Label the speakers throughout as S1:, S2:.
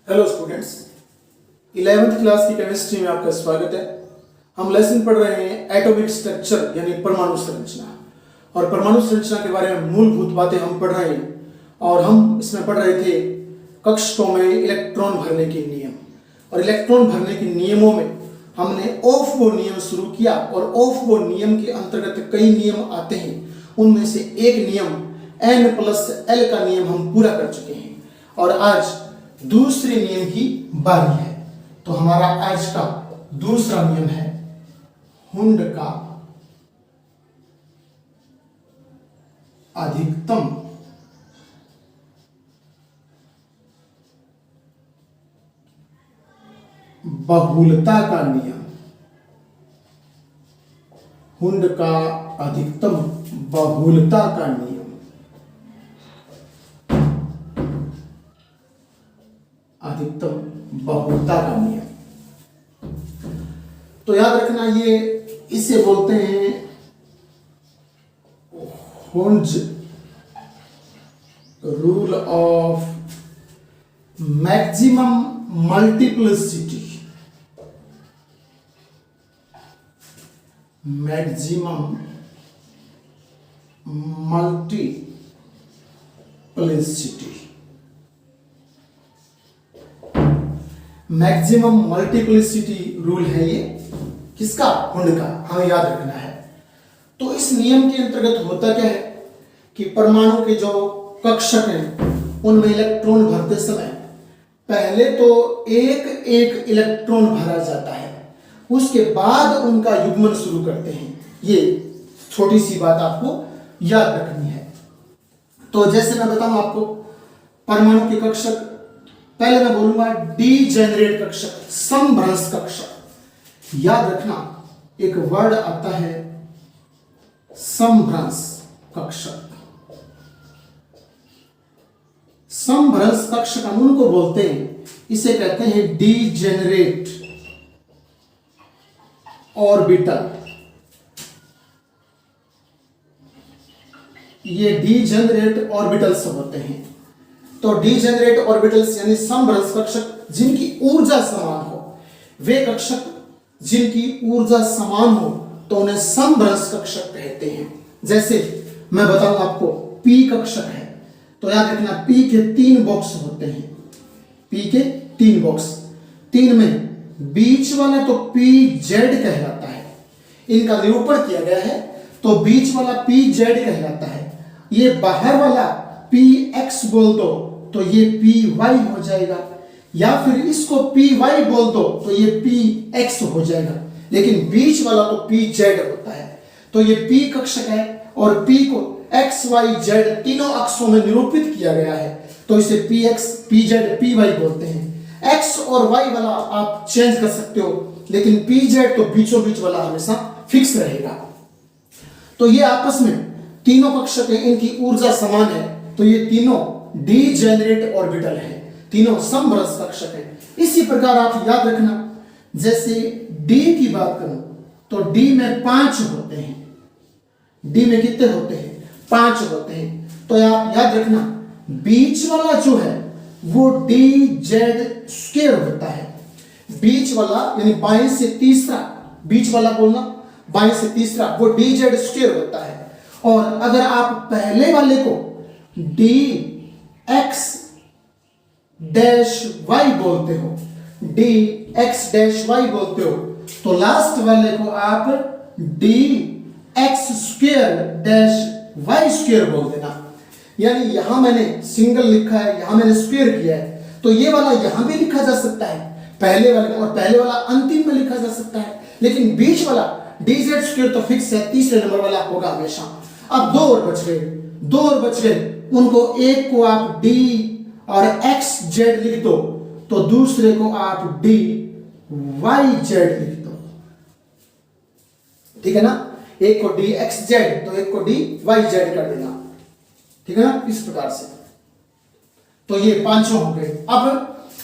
S1: Hello students, 11th class की chemistry में आपका स्वागत है। हम लेसन पढ़ रहे हैं एटॉमिक स्ट्रक्चर यानी परमाणु संरचना। और परमाणु संरचना के बारे में मूलभूत बातें हम पढ़ रहे हैं। और हम इसमें पढ़ रहे थे कक्षकों में इलेक्ट्रॉन भरने के नियम। और इलेक्ट्रॉन भरने के नियमों में हमने ऑफ बोर नियम शुरू किया। और ऑफ बोर नियम के अंतर्गत कई नियम आते हैं। उनमें से एक नियम N+L का नियम हम पूरा कर चुके हैं। और आज दूसरे नियम की बारी है। तो हमारा आज का दूसरा नियम है हुंड का अधिकतम बहुलता का नियम। हुंड का अधिकतम बहुलता का नियम। अधिकतम बहुलता का नियम। तो याद रखना, ये इसे बोलते हैं Hund's rule of maximum multiplicity. Maximum multiplicity maximum multiplicity rule है ये। किसका? हुंड का। हमें याद रखना है। तो इस नियम के अंतर्गत होता क्या है कि परमाणु के जो कक्षक हैं उनमें इलेक्ट्रॉन भरते समय पहले तो एक एक इलेक्ट्रॉन भरा जाता है, उसके बाद उनका युग्मन शुरू करते हैं। ये छोटी सी बात आपको याद रखनी है। तो जैसे मैं बताऊं आपको, परमाणु के कक्षक पहले मैं बोलूंगा डीजेनरेट कक्षक, समभ्रंश कक्षक। याद रखना, एक वर्ड आता है समभ्रंश कक्षक। समभ्रंश कक्षक हम उनको बोलते हैं, इसे कहते हैं डीजेनरेट ऑर्बिटल। ये डीजेनरेट ऑर्बिटल्स होते हैं। तो डीजेनरेट ऑर्बिटल्स यानी समभ्रंश कक्षक जिनकी ऊर्जा समान हो, वे कक्षक जिनकी ऊर्जा समान हो तो उन्हें समभ्रंश कक्षक कहते हैं। जैसे मैं बताऊं आपको, पी कक्षक है तो याद रखना, पी के 3 बॉक्स होते हैं। पी के 3 बॉक्स, 3 में बीच वाला तो पी जेड कहलाता है। इनका निरूपण किया गया है तो बीच वाला पी जेड कहलाता है। ये बाहर वाला पी एक्स बोल दो तो ये पी वाई हो जाएगा, या फिर इसको पी वाई बोल दो तो ये पी एक्स हो जाएगा। लेकिन बीच वाला तो पी जेड होता है। तो ये पी कक्षक है और पी को एक्स वाई जेड तीनों अक्षों में निरूपित किया गया है, तो इसे P X P Z P Y बोलते हैं। एक्स और वाई वाला आप चेंज कर सकते हो, लेकिन पी जेड तो बीचों बीच वाला हमेशा फिक्स रहेगा। तो ये आपस में तीनों कक्षक हैं, इनकी ऊर्जा समान है, तो ये तीनों डीजेनरेट ऑर्बिटल है, तीनों समभ्रंश कक्षक है। इसी प्रकार आप याद रखना, जैसे डी की बात करूं तो डी में 5 होते हैं। डी में कितने होते हैं? 5 होते हैं। तो आप याद रखना, बीच वाला जो है वो डी जेड स्क्वायर होता है। बीच वाला यानी बाएं से तीसरा, बीच वाला बोलना, बाएं से तीसरा, वो डी जेड स्क्वायर होता है। और अगर आप पहले वाले को डी एक्स डैश वाई बोलते हो, डी एक्स डैश वाई बोलते हो, तो लास्ट वाले को आप D X square dash Y square बोल देना। यानी यहां मैंने सिंगल लिखा है, यहां मैंने स्क्वायर किया है, तो ये वाला यहां भी लिखा जा सकता है पहले वाले में, और पहले वाला अंतिम में लिखा जा सकता है। लेकिन बीच वाला डी जेड स्क्वायर तो फिक्स है, तीसरे नंबर वाला होगा हमेशा। अब 2 और बच गए, 2 और बच गए। उनको एक को आप डी और एक्स जेड लिख दो, तो दूसरे को आप डी वाई जेड लिख दो। ठीक है ना? एक को डी एक्स जेड तो एक को डी वाई जेड कर देना। ठीक है ना? इस प्रकार से। तो ये 5 हो गए। अब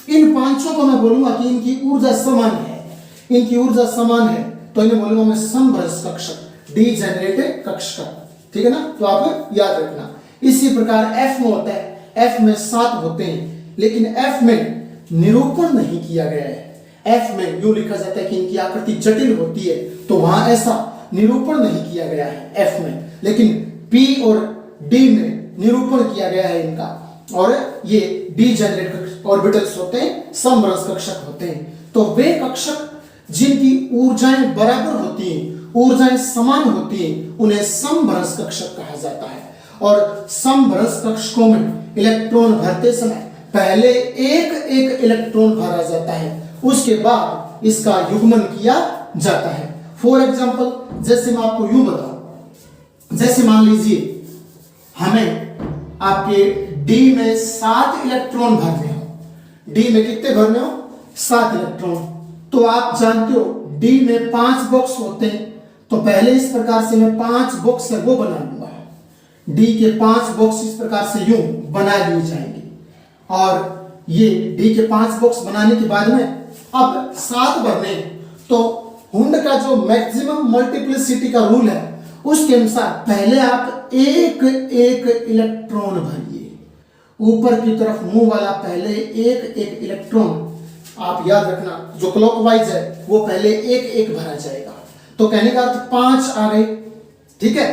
S1: इन 5 को मैं बोलूंगा कि इनकी ऊर्जा समान है। इनकी ऊर्जा समान है तो इन्हें बोलूंगा मैं समभ्रंश कक्षक, डीजेनरेट कक्षक। ठीक है ना? तो आप याद रखना। इसी प्रकार एफ में होता है, एफ में 7 होते हैं, लेकिन एफ में निरूपण नहीं किया गया है। एफ में यूं लिखा जाता है कि इनकी आकृति जटिल होती है, तो वहां ऐसा निरूपण नहीं किया गया है एफ में, लेकिन पी और डी में निरूपण किया गया है इनका। और ये डीजेनरेट ऑर्बिटल्स होते हैं, समभ्रंश कक्षक होते हैं। तो वे कक्षक जिनकी ऊर्जाएं बराबर होती हैं, ऊर्जाएं समान होती हैं, उन्हें समभ्रंश कक्षक कहा जाता है। और समभ्रंश कक्षकों में इलेक्ट्रॉन भरते समय पहले एक एक इलेक्ट्रॉन भरा जाता है, उसके बाद इसका युग्मन किया जाता है। फॉर एग्जाम्पल, जैसे मैं आपको यूं बताऊं, जैसे मान लीजिए हमें आपके डी में 7 इलेक्ट्रॉन भरने हो। डी में कितने भरने हो? 7 इलेक्ट्रॉन। तो आप जानते हो डी में 5 बॉक्स होते हैं, तो पहले इस प्रकार से मैं 5 बॉक्स है वो बना लूंगा। डी के 5 बॉक्स इस प्रकार से यूं बना लिए जाएंगे, और ये डी के 5 बॉक्स बनाने के बाद में अब 7 भरने, तो हुंड का जो मैक्सिमम मल्टीप्लिसिटी का रूल है उसके अनुसार पहले आप एक एक इलेक्ट्रॉन भरिए। ऊपर की तरफ मुंह वाला पहले एक एक इलेक्ट्रॉन, आप याद रखना जो क्लॉकवाइज है वो पहले एक एक भरा जाएगा। तो कहने का अर्थ 5 आ गए, ठीक है।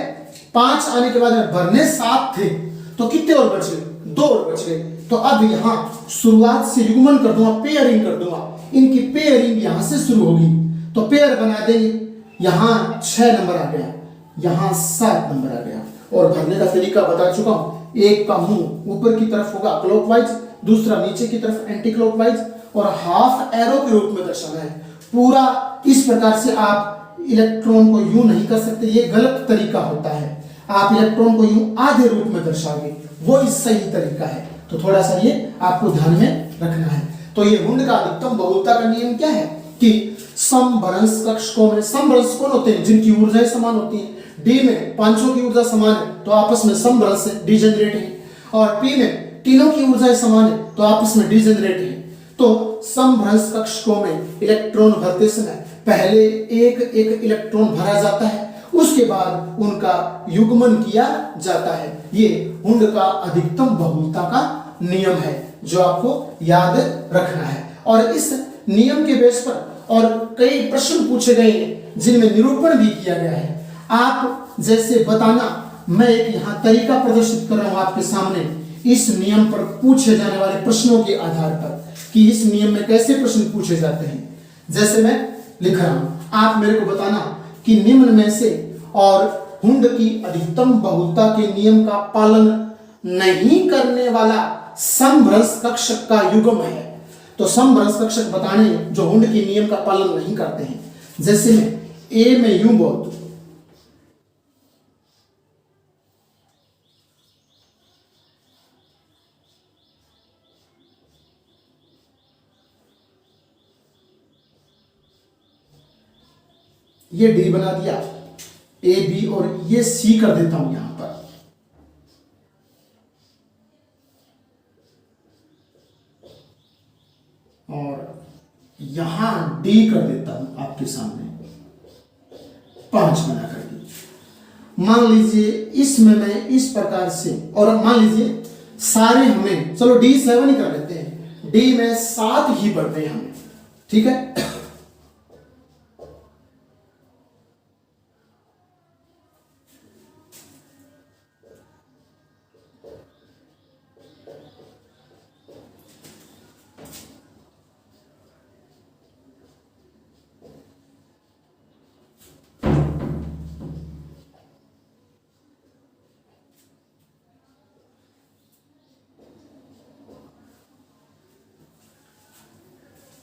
S1: 5 आने के बाद में भरने 7 थे, तो कितने और बच गए? 2 और बच गए। तो अब यहां शुरुआत से युग्मन कर दूंगा, पेयरिंग कर दूंगा, इनकी पेयरिंग यहां से शुरू होगी, तो पेयर बना देंगे। यहां 6 नंबर आ गया, यहां 7 नंबर आ गया। और भरने का तरीका बता चुका हूं, एक का मुंह ऊपर की तरफ होगा क्लॉकवाइज, दूसरा नीचे की तरफ एंटी क्लॉकवाइज, और हाफ एरो के रूप में दर्शाना है। पूरा इस प्रकार से आप इलेक्ट्रॉन को यूं नहीं कर सकते, ये गलत तरीका होता है। आप इलेक्ट्रॉन को यूं आधे रूप में दर्शाओगे, वो इस सही तरीका है। तो थोड़ा सा ये आपको ध्यान में रखना है। तो ये हुंड का अधिकतम बहुलता का नियम क्या है कि समभ्रंश कक्षकों में, समभ्रंश कौन होते हैं? जिनकी ऊर्जाएं समान होती हैं। डी में पांचों की ऊर्जा समान है तो आपस में समभ्रंश है, डीजेनरेट है। और पी में तीनों की ऊर्जाएं समान है तो आपस में डीजेनरेट है। तो समभ्रंश कक्षकों में इलेक्ट्रॉन भरते समय पहले एक एक इलेक्ट्रॉन भरा जाता है, उसके बाद उनका युग्मन किया जाता है। ये हुंड का अधिकतम बहुलता का नियम है जो आपको याद रखना है। और इस नियम के बेस पर और कई प्रश्न पूछे गए हैं जिनमें निरूपण भी किया गया है। आप जैसे बताना, मैं एक यहाँ तरीका प्रदर्शित कर रहा हूं आपके सामने इस नियम पर पूछे जाने वाले प्रश्नों के आधार पर कि इस नियम में कैसे प्रश्न पूछे जाते हैं। जैसे मैं लिख रहा हूं, आप मेरे को बताना कि निम्न में से और हुंड की अधिकतम बहुलता के नियम का पालन नहीं करने वाला समभ्रंश कक्षक का युग्म है। तो समभ्रंश कक्षक बताने जो हुंड के नियम का पालन नहीं करते हैं। जैसे मैं ए में यूं बोल, ये डी बना दिया, ए बी और ये सी कर देता हूं यहां पर। और यहां डी कर देता हूं आपके सामने 5 बना करके। मान लीजिए इसमें मैं इस प्रकार से, और मान लीजिए सारे हमें, चलो D7 ही कर लेते हैं, डी में 7 ही बढ़ते हैं हमें, ठीक है।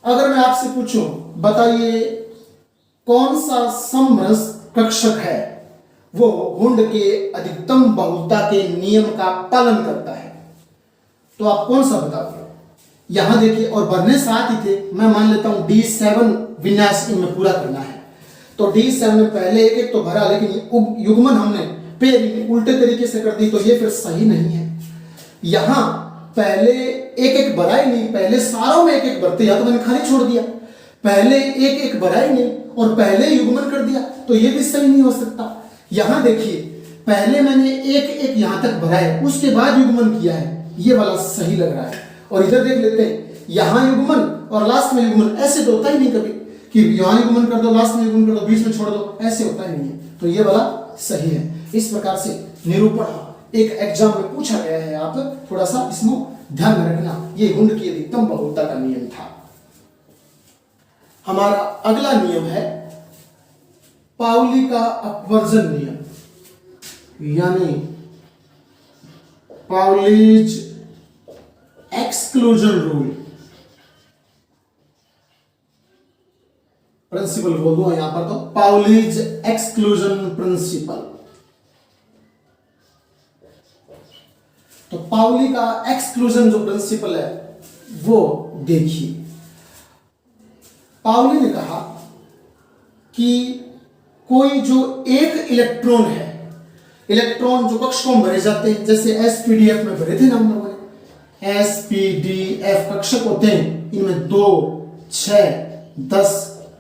S1: अगर मैं आपसे पूछूं, बताइए कौन सा समभ्रंश कक्षक है वो हुंड के अधिकतम बहुलता के नियम का पालन करता है, तो आप कौन सा बताओगे? यहां देखिए, और भरने 7 ही थे, मैं मान लेता हूं D7 विन्यास इनमें पूरा करना है। तो D7 में पहले एक एक तो भरा, लेकिन युग्मन हमने पेयरिंग उल्टे तरीके से कर दी, तो ये फिर सही नहीं है। यहां पहले एक एक भरा ही नहीं, पहले सारों में एक एक भरते, या तो मैंने खाली छोड़ दिया, पहले एक एक भरा ही नहीं और पहले युग्मन कर दिया, तो ये भी सही नहीं हो सकता। यहां देखिए, पहले मैंने एक एक यहां तक भरा है, उसके बाद युग्मन किया है, ये वाला सही लग रहा है। और इधर देख लेते हैं, यहां युग्मन और लास्ट में युग्मन, ऐसे तो होता ही नहीं कभी कि यहां युग्मन कर दो, लास्ट में युग्मन कर दो, बीच में छोड़ दो, ऐसे होता ही नहीं है। तो ये वाला सही है। इस प्रकार से निरूपण एक एग्जाम में पूछा गया है, आप थोड़ा सा इसमें ध्यान में रखना। ये गुण की अधिकतम बहुलता का नियम था। हमारा अगला नियम है पाउली का अपवर्जन नियम, यानी पाउलीज एक्सक्लूजन रूल। प्रिंसिपल बोल दो यहां पर, तो पाउलीज एक्सक्लूजन प्रिंसिपल। तो पाउली का एक्सक्लूजन जो प्रिंसिपल है वो देखिए। पाउली ने कहा कि कोई जो एक इलेक्ट्रॉन है, इलेक्ट्रॉन जो कक्षकों में भरे जाते हैं, जैसे एसपीडीएफ में भरे थे ना हम लोगों ने, एसपीडीएफ कक्षक होते हैं, इनमें 2, 6, 10,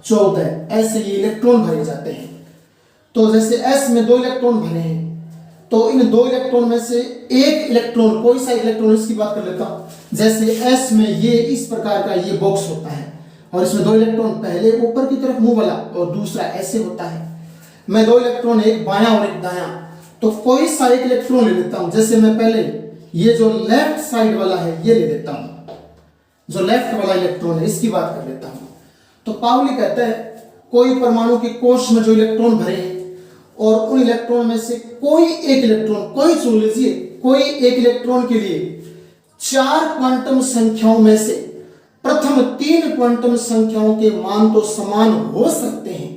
S1: 14 ऐसे ये इलेक्ट्रॉन भरे जाते हैं। तो जैसे एस में 2 इलेक्ट्रॉन भरे हैं, तो इन 2 इलेक्ट्रॉन में से एक इलेक्ट्रॉन, कोई सा इलेक्ट्रॉन, इसकी बात कर लेता हूं। जैसे एस में ये इस प्रकार का ये बॉक्स होता है और इसमें 2 इलेक्ट्रॉन, पहले ऊपर की तरफ मुंह वाला और दूसरा ऐसे होता है। मैं 2 इलेक्ट्रॉन, एक बायां और एक दायां, तो कोई सा एक इलेक्ट्रॉन ले लेता हूं। जैसे मैं पहले ये जो लेफ्ट साइड वाला है ये ले लेता हूं, जो लेफ्ट वाला इलेक्ट्रॉन है इसकी बात कर लेता हूं। तो पाउली कहता है कोई परमाणु के कोश में जो इलेक्ट्रॉन भरे हैं और उन इलेक्ट्रॉन में से कोई एक इलेक्ट्रॉन, कोई चुन लीजिए, कोई एक इलेक्ट्रॉन के लिए 4 क्वांटम संख्याओं में से प्रथम 3 क्वांटम संख्याओं के मान तो समान हो सकते हैं।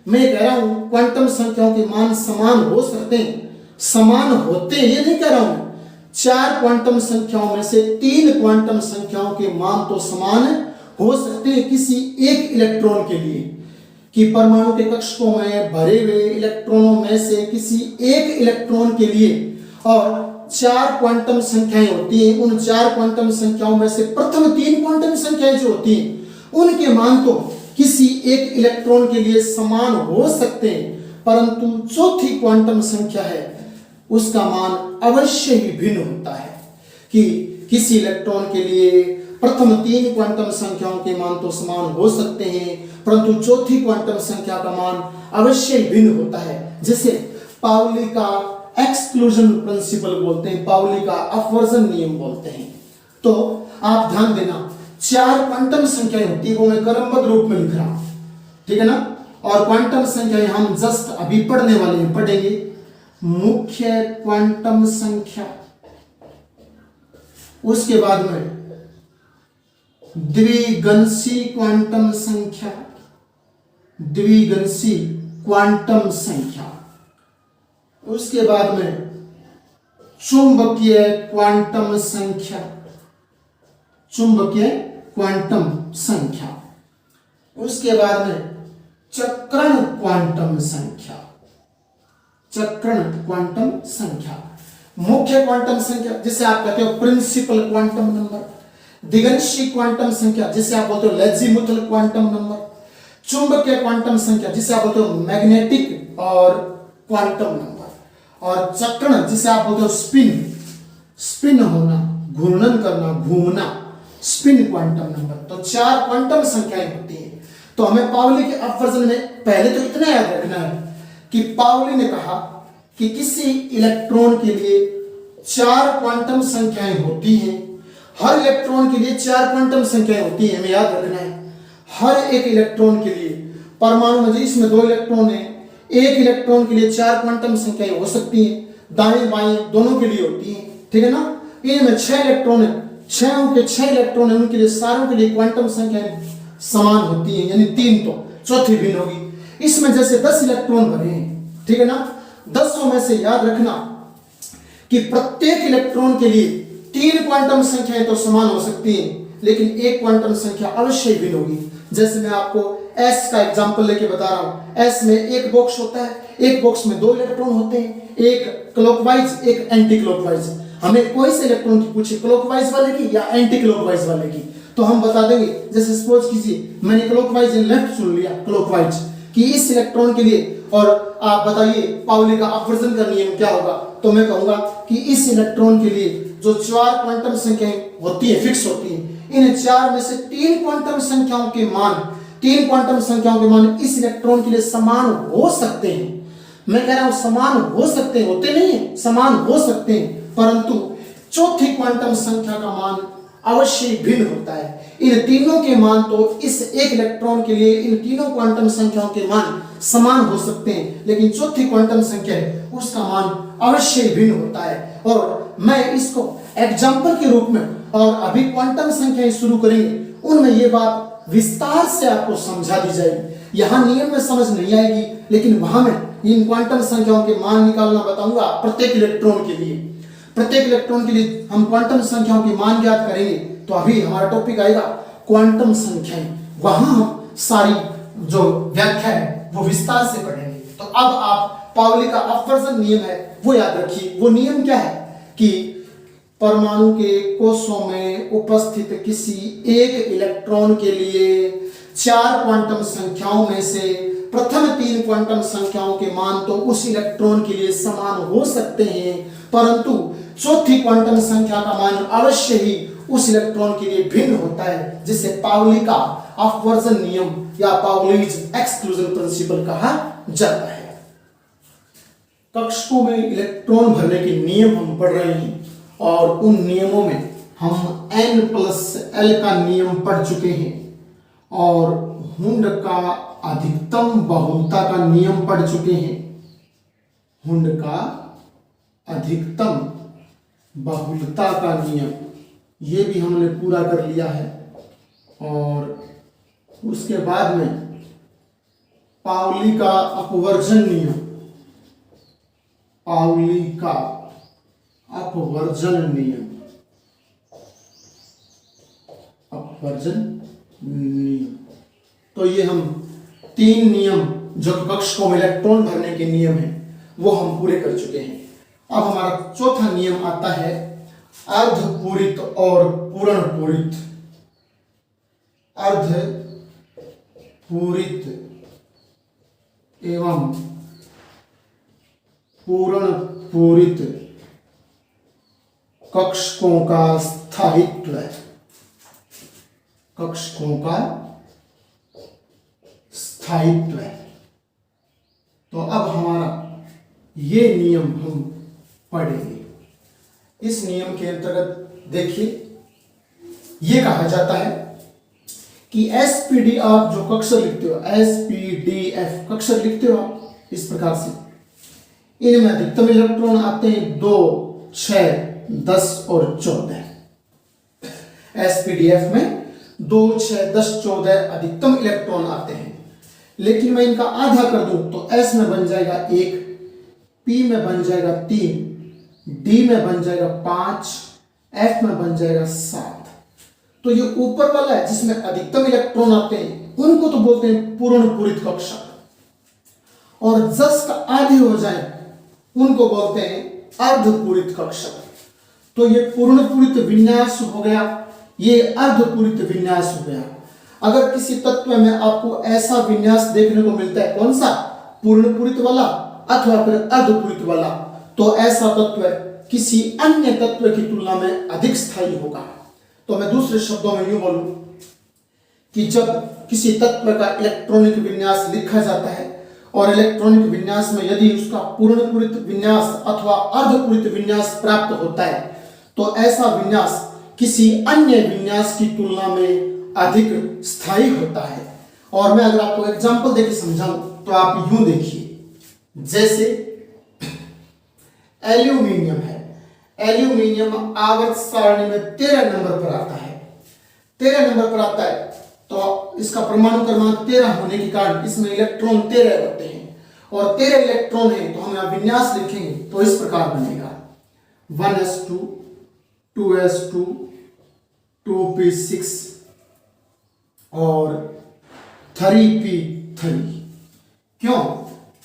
S1: मैं कह रहा हूं क्वांटम संख्याओं के मान समान हो सकते हैं, समान होते हैं ये नहीं कह रहा हूं। 4 क्वांटम संख्याओं में से 3 क्वांटम संख्याओं के मान तो समान हो सकते हैं किसी एक इलेक्ट्रॉन के लिए, कि परमाणु के कक्षकों में भरे हुए इलेक्ट्रॉनों में से किसी एक इलेक्ट्रॉन के लिए और 4 क्वांटम संख्याएं होती हैं, उन 4 क्वांटम संख्याओं में से प्रथम 3 क्वांटम संख्याएं जो होती हैं उनके मान तो किसी एक इलेक्ट्रॉन के लिए समान हो सकते हैं, परंतु चौथी क्वांटम संख्या है उसका मान अवश्य ही भिन्न होता है। कि किसी इलेक्ट्रॉन के लिए प्रथम 3 क्वांटम संख्याओं के मान तो समान हो सकते हैं, परंतु चौथी क्वांटम संख्या का मान अवश्य ही भिन्न होता है, जिसे पाउली का एक्सक्लूजन प्रिंसिपल बोलते हैं, पाउली का अपवर्जन नियम बोलते हैं। तो आप ध्यान देना, 4 क्वांटम संख्याएं होती है, वो मैं क्रमबद्ध रूप में लिख रहा हूं, ठीक है ना। और क्वांटम संख्याएं हम जस्ट अभी पढ़ने वाले हैं, पढ़ेंगे। मुख्य क्वांटम संख्या, उसके बाद में द्विगंशी क्वांटम संख्या, द्विगंशी क्वांटम संख्या, उसके बाद में चुंबकीय क्वांटम संख्या, चुंबकीय क्वांटम संख्या, उसके बाद में चक्रण क्वांटम संख्या, चक्रण क्वांटम संख्या। मुख्य क्वांटम संख्या जिसे आप कहते हो प्रिंसिपल क्वांटम नंबर, द्विगंशी क्वांटम संख्या जिसे आप बोलते हो लेजीमुथल क्वांटम नंबर, चुंबकीय क्वांटम संख्या जिसे आप बोलते हो मैग्नेटिक और क्वांटम नंबर, और चक्रण जिसे आप बोलते हो स्पिन, स्पिन होना, घूर्णन करना, घूमना, स्पिन क्वांटम नंबर। तो 4 क्वांटम संख्याएं होती हैं। तो हमें पाउली के अपवर्जन में पहले तो इतना याद रखना है कि पाउली ने कहा कि किसी इलेक्ट्रॉन के लिए 4 क्वांटम संख्याएं होती हैं, हर इलेक्ट्रॉन के लिए 4 क्वांटम संख्याएं होती हैं, हमें याद रखना है। हर एक इलेक्ट्रॉन के लिए परमाणु में जिसमें 2 इलेक्ट्रॉन है, एक इलेक्ट्रॉन के लिए 4 क्वांटम संख्याएं हो सकती हैं, दाएं बाएं दोनों के लिए होती हैं, ठीक है ना। इनमें 6 इलेक्ट्रॉन है, 6 के 6 इलेक्ट्रॉन है, उनके लिए सारों के लिए क्वांटम संख्याएं समान होती हैं, यानी 3 तो चौथी भिन्न होगी। इसमें जैसे 10 इलेक्ट्रॉन भरे हैं, ठीक है ना, 10 में से याद रखना कि प्रत्येक इलेक्ट्रॉन के लिए 3 क्वांटम संख्याएं तो समान हो सकती हैं, लेकिन एक क्वांटम संख्या अवश्य भिन्न होगी। जैसे मैं आपको एस का एग्जांपल लेके बता रहा हूं, एस में एक बॉक्स होता है, एक बॉक्स में 2 इलेक्ट्रॉन होते हैं, एक क्लॉकवाइज एक एंटी क्लॉकवाइज। हमें कोई से इलेक्ट्रॉन की पूछे क्लॉकवाइज वाले की या एंटी क्लॉकवाइज वाले की, तो हम बता देंगे। जैसे सपोज कीजिए मैंने क्लॉकवाइज लेफ्ट चुन लिया, क्लॉकवाइज कि इस इलेक्ट्रॉन के लिए, और आप बताइए पाउली का अपवर्जन का नियम क्या होगा, तो मैं कहूंगा कि इस इलेक्ट्रॉन के लिए जो 4 क्वांटम संख्याएं होती है, फिक्स होती है, इन चार में से तीन क्वांटम संख्याओं के मान इस इलेक्ट्रॉन के लिए समान हो सकते हैं। मैं कह रहा हूं समान हो सकते हैं, होते नहीं है, समान हो सकते हैं, परंतु चौथी क्वांटम संख्या का मान अवश्य भिन्न होता है। इन तीनों के मान तो इस एक इलेक्ट्रॉन के लिए इन तीनों क्वांटम संख्याओं के मान समान हो सकते हैं, लेकिन चौथी क्वांटम संख्या है उसका मान अवश्य भिन्न होता है। और मैं इसको एग्जाम्पल के रूप में, और अभी क्वांटम संख्याएं शुरू करेंगे, उनमें ये बात विस्तार से आपको समझा दी जाएगी। यहां नियम में समझ नहीं आएगी, लेकिन वहां में इन क्वांटम संख्याओं के मान निकालना बताऊंगा प्रत्येक इलेक्ट्रॉन के लिए। प्रत्येक इलेक्ट्रॉन के लिए हम क्वांटम संख्याओं के मान ज्ञात करेंगे। तो अभी हमारा टॉपिक आएगा क्वांटम संख्याएं, वहां हम सारी जो व्याख्या है वो विस्तार से पढ़ेंगे। तो अब आप पाउली का अपवर्जन नियम है वो याद रखिए। वो नियम क्या है कि परमाणु के कोषों में उपस्थित किसी एक इलेक्ट्रॉन के लिए चार क्वांटम संख्याओं में से प्रथम तीन क्वांटम संख्याओं के मान तो उस इलेक्ट्रॉन के लिए समान हो सकते हैं, परंतु चौथी क्वांटम संख्या का मान अवश्य ही उस इलेक्ट्रॉन के लिए भिन्न होता है, जिसे पाउली का अपवर्जन नियम या पाउलीज एक्सक्लूजन प्रिंसिपल कहा जाता है। कक्षकों में इलेक्ट्रॉन भरने के नियम हम पढ़ रहे हैं, और उन नियमों में हम n+l का नियम पढ़ चुके हैं, और हुंड का अधिकतम बहुलता का नियम पढ़ चुके हैं। हुंड का अधिकतम बहुलता का नियम ये भी हमने पूरा कर लिया है। और उसके बाद में पाउली का अपवर्जन नियम, पाउली का अपवर्जन नियम, अपवर्जन नियम। तो ये हम तीन नियम जो कक्षकों में इलेक्ट्रॉन भरने के नियम हैं वो हम पूरे कर चुके हैं। अब हमारा चौथा नियम आता है अर्धपूरित और पूर्ण पूरित। अर्धपूरित एवं पूर्ण पूरित कक्षकों का स्थायित्व, कक्षकों का स्थायित्व है। तो अब हमारा ये नियम हम पढ़ेंगे। इस नियम के अंतर्गत देखिए, ये कहा जाता है कि एसपीडी, आप जो कक्षर लिखते हो एसपीडीएफ कक्षर लिखते हो आप इस प्रकार से, इनमें अधिकतम इलेक्ट्रॉन आते हैं 2, 6, 10 और 14। एसपीडीएफ में 2, 6, 10, 14 अधिकतम इलेक्ट्रॉन आते हैं। लेकिन मैं इनका आधा कर दूं तो एस में बन जाएगा 1, पी में बन जाएगा 3, डी में बन जाएगा 5, एफ में बन जाएगा 7। तो ये ऊपर वाला है जिसमें अधिकतम इलेक्ट्रॉन आते हैं, उनको तो बोलते हैं पूर्ण पूरित कक्षक, और 10 का आधे हो जाए उनको बोलते हैं अर्धपूरित कक्षक। तो ये पूर्ण पूरित विन्यास हो गया, ये अर्धपूरित विन्यास हो गया। अगर किसी तत्व में आपको ऐसा विन्यास देखने को मिलता है, कौन सा, पूर्ण पूरित वाला अथवा फिर अर्धपूरित वाला, तो ऐसा तत्व किसी अन्य तत्व की तुलना में अधिक स्थायी होगा। तो मैं दूसरे शब्दों में यूं बोलूं कि जब किसी तत्व का इलेक्ट्रॉनिक विन्यास लिखा जाता है और इलेक्ट्रॉनिक विन्यास में यदि उसका पूर्ण पूरित विन्यास अथवा अर्धपूरित विन्यास प्राप्त होता है, तो ऐसा विन्यास किसी अन्य विन्यास की तुलना में अधिक स्थायी होता है। और मैं अगर आपको एग्जांपल देके समझाऊं तो आप यूं देखिए, जैसे एल्यूमिनियम है, एल्यूमिनियम आवर्त सारणी में 13 नंबर पर आता है। 13 नंबर पर आता है तो इसका परमाणु क्रमांक 13 होने के कारण इसमें इलेक्ट्रॉन 13 होते हैं, और 13 इलेक्ट्रॉन है तो हम यहाँ विन्यास लिखेंगे तो इस प्रकार बनेगा 1s2 2s2 2p6 और 3p3। क्यों,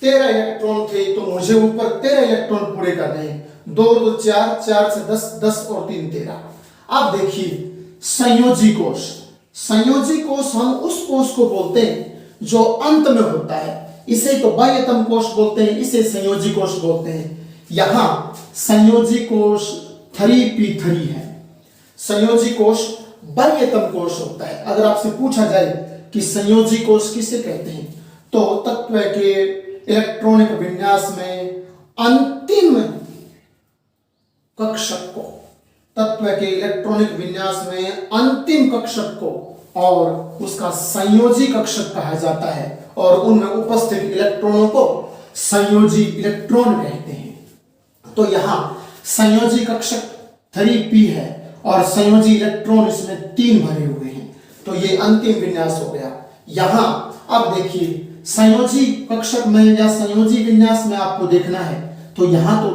S1: 13 इलेक्ट्रॉन थे तो मुझे ऊपर 13 इलेक्ट्रॉन पूरे करने हैं। 2 2 4, 4 से 10, 10 और 3 13। अब देखिए संयोजी कोष, संयोजी कोष हम उस कोष को बोलते हैं जो अंत में होता है, इसे तो बाह्यतम कोष बोलते हैं, इसे संयोजी कोष बोलते हैं। यहां संयोजी कोष 3p3 है। संयोजी कोष बाह्यतम कोश होता है। अगर आपसे पूछा जाए कि संयोजी कोश किसे कहते हैं, तो तत्व के इलेक्ट्रॉनिक विन्यास में अंतिम कक्षक को, तत्व के इलेक्ट्रॉनिक विन्यास में अंतिम कक्षक को और उसका संयोजी कक्षक कहा जाता है, और उनमें उपस्थित इलेक्ट्रॉनों को संयोजी इलेक्ट्रॉन कहते हैं। तो यहां संयोजी कक्षक 3p है और संयोजी इलेक्ट्रॉन इसमें 3 भरे हुए हैं, तो ये अंतिम विन्यास हो गया। यहां अब देखिए संयोजी कक्षक में या संयोजी विन्यास में आपको देखना है, तो यहां तो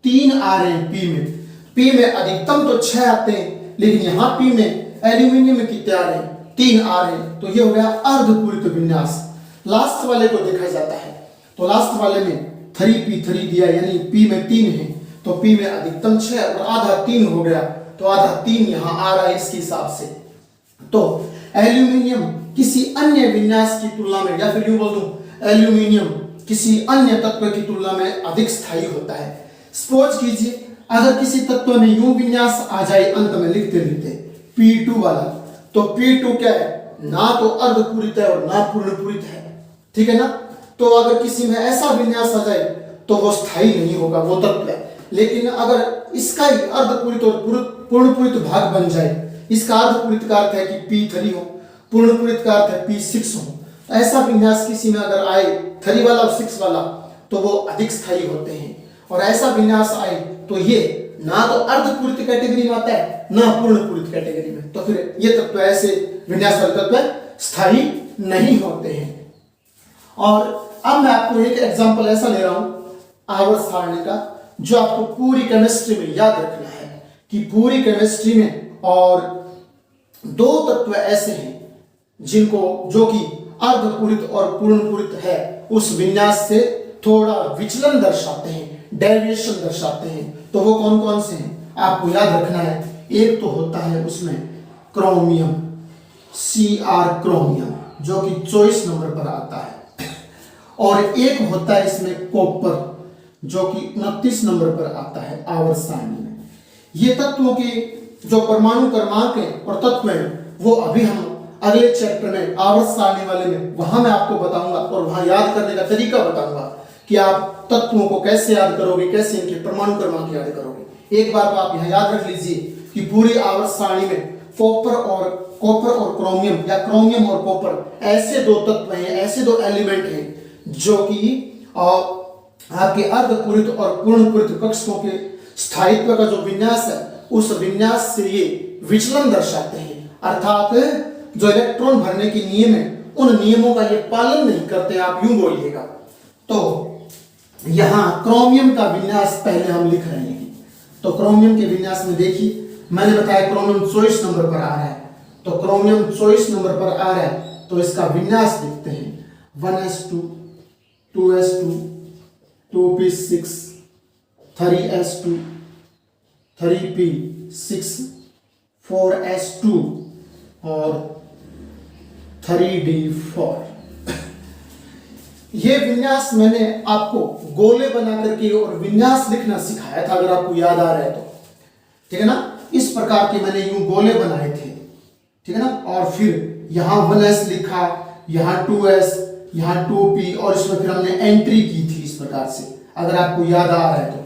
S1: 3 आ रहे हैं p में अधिकतम तो 6 आते हैं, लेकिन यहां p में एल्यूमिनियम में कितने आ रहे हैं, 3 आ रहे हैं, तो ये हो गया अर्धपूरित विन्यास। लास्ट वाले को देखा जाता है, तो लास्ट वाले में 3p3 दिया, यानी p में 3 है, तो p में अधिकतम 6 और आधा 3 हो गया, तो आधा 3 यहां आ रहा है इसके हिसाब से। तो एल्यूमिनियम किसी अन्य विन्यास की तुलना में, या फिर यूं बोल दूं एल्यूमिनियम किसी अन्य तत्व की तुलना में अधिक स्थायी होता है। सपोज कीजिए अगर किसी तत्व में यूं विन्यास आ जाए, अंत में लिखते लिखते p2 वाला, तो p2 क्या है, ना तो अर्धपूरित है और ना पूर्णपूरित है, ठीक है ना। तो अगर किसी में ऐसा विन्यास आ जाए तो वो स्थायी नहीं होगा, वो तत्व है। लेकिन अगर इसका ही अर्धपूरित और पूर्णपूरित भाग बन जाए, इसका अर्धपूरित का अर्थ है कि p3 हो, पूर्णपूरित का अर्थ है p6 हो, तो ऐसा विन्यास किसी में अगर आए 3 वाला और 6 वाला, तो वो अधिक स्थायी होते हैं। और ऐसा विन्यास आए तो ये ना तो अर्धपूरित कैटेगरी में आता है ना पूर्णपूरित कैटेगरी में, तो फिर ये तत्व ऐसे विन्यास वाले तत्व स्थायी नहीं होते हैं। और अब मैं आपको एक एग्जांपल ऐसा ले रहा हूं आवर्त सारणी का, जो आपको पूरी केमिस्ट्री में याद रखना है कि पूरी केमिस्ट्री में और 2 तत्व ऐसे हैं जिनको, जो कि अर्धपूरित और पूर्णपूरित है, उस विन्यास से थोड़ा विचलन दर्शाते हैं, डेविएशन दर्शाते हैं। तो वो कौन कौन से हैं आपको याद रखना है। एक तो होता है उसमें क्रोमियम, Cr क्रोमियम, जो कि 24 नंबर पर आता है, और एक होता है इसमें कॉपर, जो कि 29 नंबर पर आता है आवर्त सारणी में। ये तत्वों के जो परमाणु क्रमांक हैं और तत्व हैं, वो अभी हम अगले चैप्टर में आवर्त सारणी वाले में वहां मैं आपको बताऊंगा, और वहां याद करने का तरीका बताऊंगा कि आप तत्वों को कैसे याद करोगे, कैसे इनके परमाणु क्रमांक याद करोगे। एक बार तो आप यहां याद रख लीजिए कि पूरी आवर्त सारणी में कॉपर और क्रोमियम, या क्रोमियम और कॉपर, ऐसे 2 तत्व हैं, ऐसे 2 एलिमेंट हैं जो कि आपके अर्धपूरित और पूर्णपूरित कक्षकों के स्थायित्व का जो विन्यास है, उस विन्यास से ये विचलन दर्शाते हैं। अर्थात जो इलेक्ट्रॉन भरने के नियम है, उन नियमों का ये पालन नहीं करते, आप यूं बोलिएगा। तो यहां क्रोमियम का विन्यास पहले हम लिख रहे हैं। तो क्रोमियम के विन्यास में देखिए, मैंने बताया क्रोमियम 24 नंबर पर आ रहा है, तो क्रोमियम 24 नंबर पर आ रहा है, तो इसका विन्यास लिखते हैं 1s2 2s2 2p6 3s2 3p6 4s2 और 3d4। ये विन्यास मैंने आपको गोले बना करके और विन्यास लिखना सिखाया था, अगर आपको याद आ रहा है तो, ठीक है ना। इस प्रकार के मैंने यूं गोले बनाए थे, ठीक है ना। और फिर यहां 1s लिखा, यहां 2s, यहां 2p, और इसमें फिर हमने एंट्री की थी इस प्रकार से, अगर आपको याद आ रहा है तो।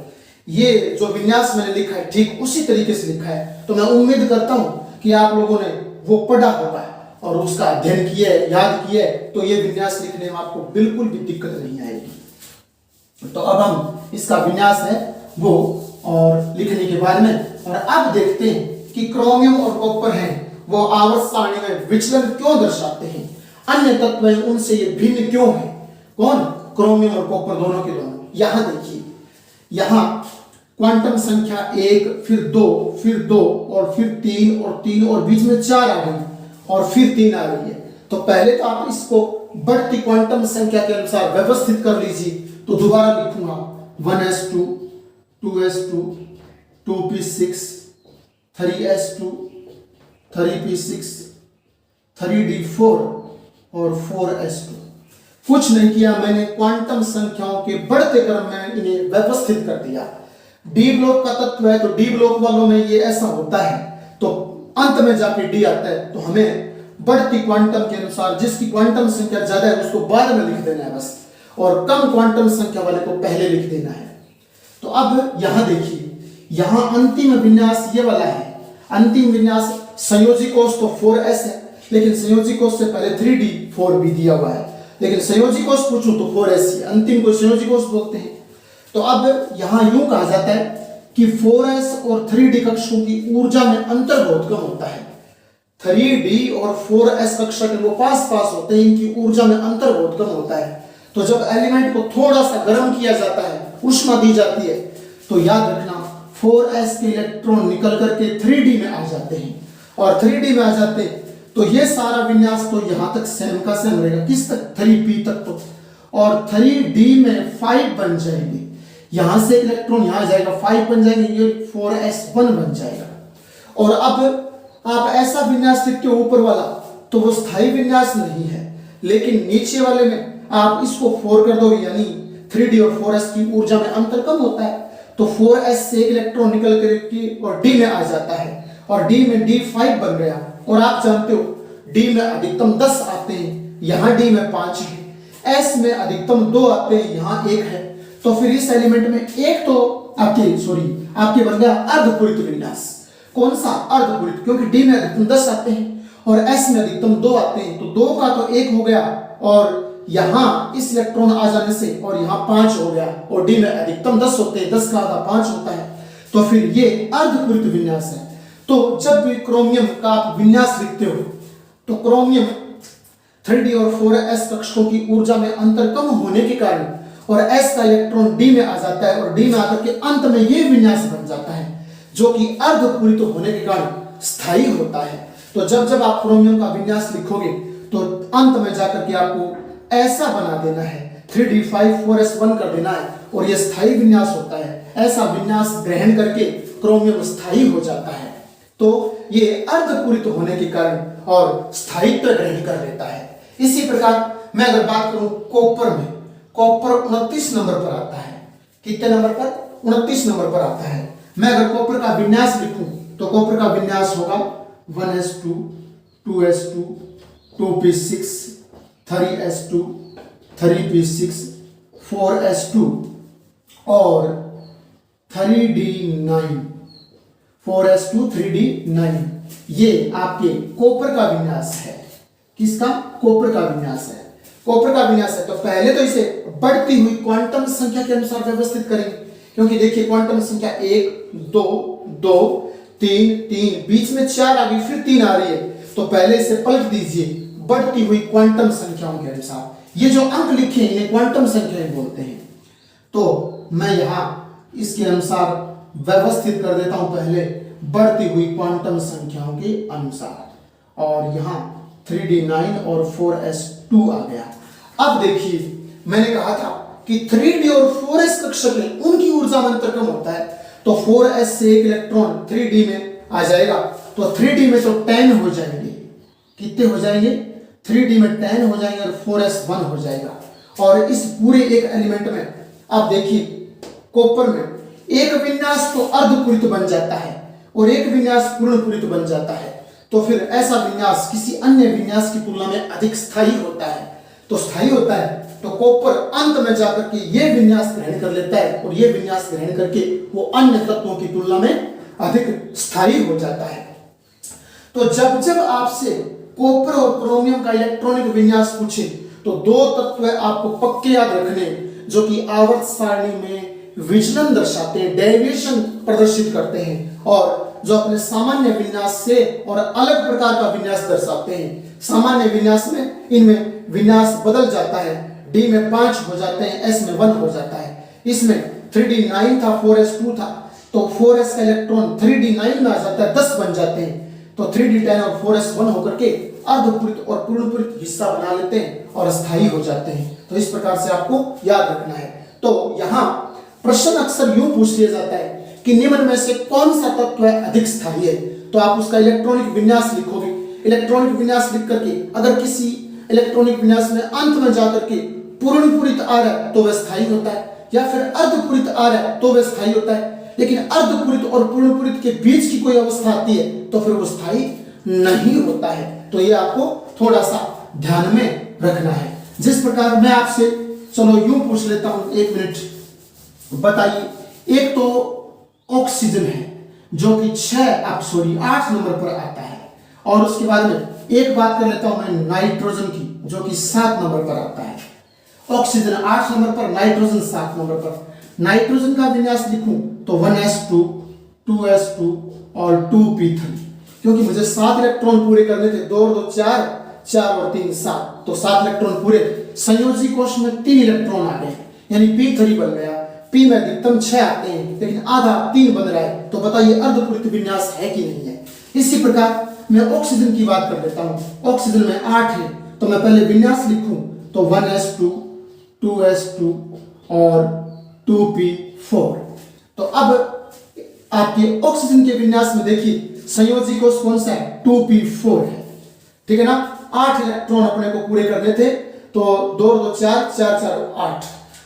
S1: ये जो विन्यास मैंने लिखा है ठीक उसी तरीके से लिखा है। तो मैं उम्मीद करता हूं कि आप लोगों ने वो पढ़ा होगा और उसका अध्ययन किया है, याद किया है, तो ये विन्यास लिखने में आपको बिल्कुल भी दिक्कत नहीं आएगी। तो अब हम इसका विन्यास है वो और लिखने के बारे में, और अब देखते हैं कि क्रोमियम और कॉपर हैं वो आवर्त सारणी में विचलन क्यों दर्शाते हैं, अन्य तत्व हैं उनसे ये भिन्न क्यों है। कौन, क्रोमियम और कॉपर, दोनों के दोनों। यहां देखिए, यहां क्वांटम संख्या 1, फिर 2, फिर 2 और फिर 3 और 3 और बीच में 4 आ गई और फिर 3 आ गई है। तो पहले तो आप इसको बढ़ती क्वांटम संख्या के अनुसार व्यवस्थित कर लीजिए। तो दोबारा लिखूंगा 1s2 2s2 2p6 3s2 3p6 3d4 और 4s2। कुछ नहीं किया मैंने, क्वांटम संख्याओं के बढ़ते क्रम में इन्हें व्यवस्थित कर दिया। डी ब्लॉक का तत्व है तो डी ब्लॉक वालों में ये ऐसा होता है, तो अंत में जाके डी आता है, तो हमें बढ़ती क्वांटम के अनुसार जिसकी क्वांटम संख्या ज्यादा है उसको बाद में लिख देना है बस, और कम क्वांटम संख्या वाले को पहले लिख देना है। तो अब यहां देखिए, यहां अंतिम विन्यास ये वाला है। अंतिम विन्यास संयोजी कोष तो 4s है, लेकिन संयोजी कोष से पहले 3d 4b दिया हुआ है, लेकिन संयोजी कोष पूछूं तो 4s ही, अंतिम को संयोजी कोष बोलते हैं। तो अब यहां यूं कहा जाता है कि 4s और 3d कक्षकों की ऊर्जा में अंतर बहुत कम होता है। 3d और 4s कक्षक वो पास पास होते हैं, इनकी ऊर्जा में अंतर बहुत कम होता है। तो जब एलिमेंट को थोड़ा सा गर्म किया जाता है, ऊष्मा दी जाती है, तो याद रखना 4s के इलेक्ट्रॉन निकल करके 3d में आ जाते हैं, और 3d में आ जाते हैं तो ये सारा विन्यास तो यहां तक सेम का सेम रहेगा, किस तक, 3p तक तो, और 3d में 5 बन जाएंगे, यहां से इलेक्ट्रॉन यहां जाएगा 5 बन जाएंगे, ये 4s1 बन जाएगा। और अब आप ऐसा विन्यास लिखते हो ऊपर वाला, तो वो स्थायी विन्यास नहीं है, लेकिन नीचे वाले में आप इसको 4 कर दोगे, यानी 3d और 4s की ऊर्जा में अंतर कम होता है, तो 4s से एक इलेक्ट्रॉन निकल कर और d में आ जाता है, और d में d5 बन गया। और आप जानते हो d में अधिकतम 10 आते हैं, यहाँ d में 5 है, s में अधिकतम 2 आते हैं, यहाँ 1 है। तो फिर इस एलिमेंट में एक तो आपके बन गया अर्धपूरित विन्यास। कौन सा, अर्धपूरित, क्योंकि d में अधिकतम 10 आते हैं और s में अधिकतम 2 आते हैं, तो 2 का तो 1 हो गया, और यहां इस इलेक्ट्रॉन आ जाने से और यहां 5 हो गया, और d में अधिकतम 10 होते हैं, 10 का आधा 5 होता है, तो फिर ये अर्धपूरित विन्यास है। तो जब भी क्रोमियम का आप विन्यास लिखते हो, तो क्रोमियम 3d और 4s कक्षकों की ऊर्जा में अंतर कम होने के कारण और s का इलेक्ट्रॉन d में आ जाता है, और d में आकर के अंत में ये विन्यास बन जाता है, जो कि अर्धपूरित होने के कारण स्थायी होता है। तो जब जब आप क्रोमियम का विन्यास लिखोगे तो अंत में जाकर के आपको ऐसा बना देना है, 3d5 4s1 कर देना है, और यह स्थायी विन्यास होता है। ऐसा विन्यास ग्रहण करके क्रोमियम स्थायी हो जाता है। तो ये अर्धपूरित होने के कारण और स्थायित्व ग्रहण कर लेता है। इसी प्रकार मैं अगर बात करूं कॉपर में, कॉपर 29 नंबर पर आता है। कितने नंबर पर, 29 नंबर पर आता है। मैं अगर कॉपर का विन्यास लिखूं तो कॉपर का विन्यास होगा 1s2 2s2 2p6 3s2 3p6 4s2 और 3d9 4s2 3d9, ये आपके कॉपर का विन्यास है। किसका, कॉपर का विन्यास है। कॉपर का विन्यास है तो पहले तो इसे बढ़ती हुई क्वांटम संख्या के अनुसार व्यवस्थित करेंगे, क्योंकि देखिए क्वांटम संख्या 1 2 2 3 3, बीच में 4 आ गई, फिर 3 आ रही है, तो पहले इसे पलट दीजिए बढ़ती हुई क्वांटम संख्याओं के अनुसार। ये जो अंक लिखे हैं इन्हें क्वांटम संख्याएं बोलते हैं। तो मैं यहां इसके अनुसार व्यवस्थित कर देता हूं, पहले बढ़ती हुई क्वांटम संख्याओं के अनुसार, और यहां 3d9 और 4s2 आ गया। अब देखिए मैंने कहा था कि 3d और 4s कक्षक में उनकी ऊर्जा में अंतर कम होता है, तो 4s से एक इलेक्ट्रॉन 3d में आ जाएगा, तो 3d में तो 10 हो जाएंगे। कितने हो जाएंगे, 3d में 10 हो जाएंगे और 4s1 हो जाएगा। और इस पूरे एक एलिमेंट में आप देखिए कॉपर में एक विन्यास तो अर्धपूरित बन जाता है और एक विन्यास पूर्णपूरित बन जाता है, तो फिर ऐसा विन्यास किसी अन्य विन्यास की तुलना में अधिक स्थायी होता है। तो स्थायी होता है तो कॉपर अंत में जाकर के ये विन्यास ग्रहण कर लेता है, और ये विन्यास ग्रहण करके वो अन्य तत्वों की तुलना में अधिक स्थायी हो जाता है। तो जब जब आपसे कॉपर और क्रोमियम का इलेक्ट्रॉनिक विन्यास पूछे तो दो तत्व आपको पक्के याद रखने, जो कि आवर्त सारणी में विचलन दर्शाते हैं, डेविएशन प्रदर्शित करते हैं, और जो अपने सामान्य विन्यास से और अलग प्रकार का विन्यास दर्शाते हैं। सामान्य विन्यास में इनमें विन्यास बदल जाता है, d में 5 हो जाते हैं, s में 1 हो जाता है। इसमें 3d9 था, 4s2 था, तो 4s का इलेक्ट्रॉन 3d9 में आ जाता है, 10 बन जाते हैं, तो 3d10 और 4s1 होकर के अर्धपूरित और पूर्णपूरित हिस्सा बना लेते हैं और स्थायी हो जाते हैं। तो इस प्रकार से आपको याद रखना है। तो यहाँ प्रश्न अक्सर यूं पूछ लिया जाता है कि निम्न में से कौन सा तत्व अधिक स्थायी है, तो आप उसका इलेक्ट्रॉनिक विन्यास लिखोगे। इलेक्ट्रॉनिक विन्यास लिख करके अगर किसी इलेक्ट्रॉनिक विन्यास में अंत में जाकर के पूर्णपूरित आ रहा है तो वह स्थायी होता है, या फिर अर्धपूरित आ रहा है तो वह स्थायी होता है, लेकिन अर्धपूरित और पूर्णपूरित के बीच की कोई अवस्था आती है तो फिर वो स्थायी नहीं होता है। तो ये आपको थोड़ा सा ध्यान में रखना है। जिस प्रकार मैं आपसे चलो यूं पूछ लेता हूं, 1 मिनट बताइए, एक तो ऑक्सीजन है जो कि 8 नंबर पर आता है, और उसके बाद में एक बात कर लेता हूं मैं नाइट्रोजन की, जो कि 7 नंबर पर आता है। ऑक्सीजन 8 नंबर पर, नाइट्रोजन 7 नंबर पर। नाइट्रोजन का विन्यास लिखूं तो 1s2 2s2 और 2p3, क्योंकि मुझे 7 इलेक्ट्रॉन पूरे करने थे, 2 और 2 4, 4 और 3 7, तो 7 इलेक्ट्रॉन पूरे। संयोजी कोश में 3 इलेक्ट्रॉन आ गए, यानी p3 बन गया। p में अधिकतम 6 आते हैं, लेकिन आधा 3 बन रहा है, तो बताइए अर्धपूरित विन्यास है कि नहीं है। इसी प्रकार मैं ऑक्सीजन की बात कर लेता हूं। ऑक्सीजन में 8 है, तो मैं पहले विन्यास लिखूं तो 1s2 2s2 और 2p4। तो अब आपके ऑक्सीजन के विन्यास में देखिए संयोजी कोश कौन सा है, 2p4 है, ठीक है ना। 8 इलेक्ट्रॉन अपने को पूरे करने थे, तो 2 और 2 4, 4 4 8,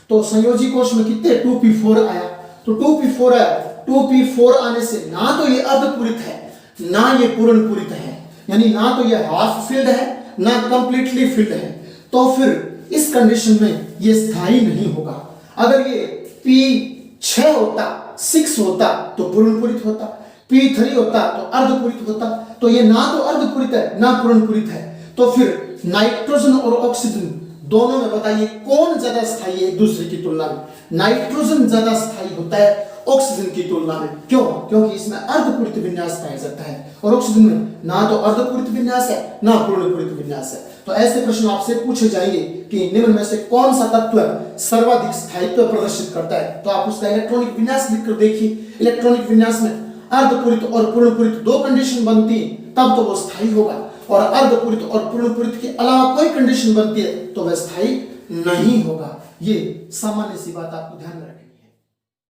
S1: तो संयोजी कोश में कितने 2p4 आया। तो 2p4 आया, 2p4 आने से ना तो ये अर्धपूरित है ना ये पूर्णपूरित है, यानी ना तो ये हाफ फिल्ड है ना कंप्लीटली फिल्ड है, तो फिर इस कंडीशन में ये स्थायी नहीं होगा। अगर ये p6 होता, 6 होता तो पूर्णपूरित होता, p3 होता तो अर्धपूरित होता, तो ये ना तो अर्धपूरित है ना पूर्णपूरित है। तो फिर नाइट्रोजन और ऑक्सीजन दोनों में बताइए कौन ज्यादा स्थायी है एक दूसरे की तुलना में। नाइट्रोजन ज्यादा स्थायी होता है ऑक्सीजन की तुलना में। क्यों? क्योंकि इसमें अर्धपूरित विन्यास पाया जाता है, और ऑक्सीजन में ना तो अर्धपूरित विन्यास है ना पूर्णपूरित विन्यास है। तो ऐसे प्रश्न आपसे पूछे जाएंगे कि निम्न में से कौन सा तत्व सर्वाधिक स्थायित्व प्रदर्शित करता है, तो आप उसका इलेक्ट्रॉनिक विन्यास लिखकर देखिए। इलेक्ट्रॉनिक विन्यास में अर्धपूरित और पूर्णपूरित 2 कंडीशन बनती है, तब तो वो स्थायी होगा, और अर्धपूरित और पूर्णपूरित के अलावा कोई कंडीशन बनती है तो वह स्थायी नहीं होगा। ये सामान्य सी बात आपको ध्यान में रखें।